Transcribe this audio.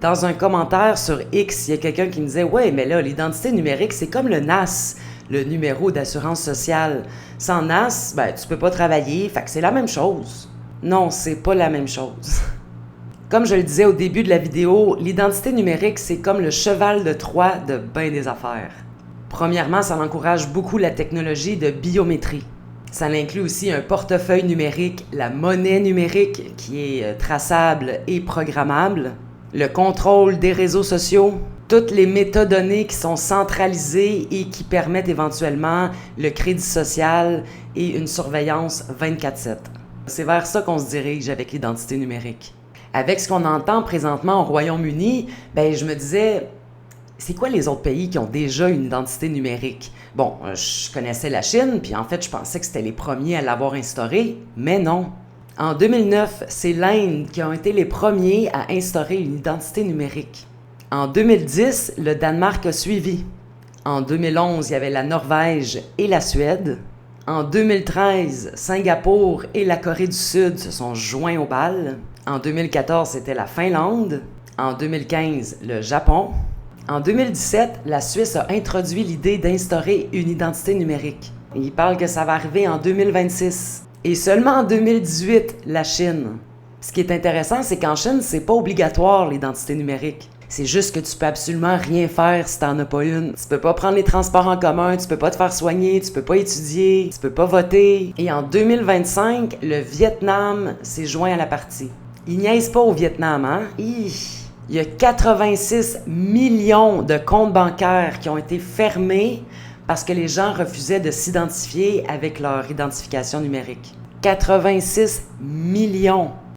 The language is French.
Dans un commentaire sur X, il y a quelqu'un qui me disait « Ouais, mais là, l'identité numérique, c'est comme le NAS, le numéro d'assurance sociale. Sans NAS, ben, tu peux pas travailler, fait que c'est la même chose. » Non, c'est pas la même chose. Comme je le disais au début de la vidéo, l'identité numérique, c'est comme le cheval de Troie de bien des affaires. Premièrement, ça encourage beaucoup la technologie de biométrie. Ça inclut aussi un portefeuille numérique, la monnaie numérique qui est traçable et programmable, le contrôle des réseaux sociaux, toutes les métadonnées qui sont centralisées et qui permettent éventuellement le crédit social et une surveillance 24/7. C'est vers ça qu'on se dirige avec l'identité numérique. Avec ce qu'on entend présentement au Royaume-Uni, je me disais, c'est quoi les autres pays qui ont déjà une identité numérique? Bon, je connaissais la Chine, puis en fait, je pensais que c'était les premiers à l'avoir instaurée, mais non. En 2009, c'est l'Inde qui ont été les premiers à instaurer une identité numérique. En 2010, le Danemark a suivi. En 2011, il y avait la Norvège et la Suède. En 2013, Singapour et la Corée du Sud se sont joints au bal. En 2014, c'était la Finlande. En 2015, le Japon. En 2017, la Suisse a introduit l'idée d'instaurer une identité numérique. Il parle que ça va arriver en 2026. Et seulement en 2018, la Chine. Ce qui est intéressant, c'est qu'en Chine, c'est pas obligatoire l'identité numérique. C'est juste que tu peux absolument rien faire si t'en as pas une. Tu peux pas prendre les transports en commun, tu peux pas te faire soigner, tu peux pas étudier, tu peux pas voter. Et en 2025, le Vietnam s'est joint à la partie. Ils niaisent pas au Vietnam, hein? Il y a 86 millions de comptes bancaires qui ont été fermés parce que les gens refusaient de s'identifier avec leur identification numérique. 86 millions!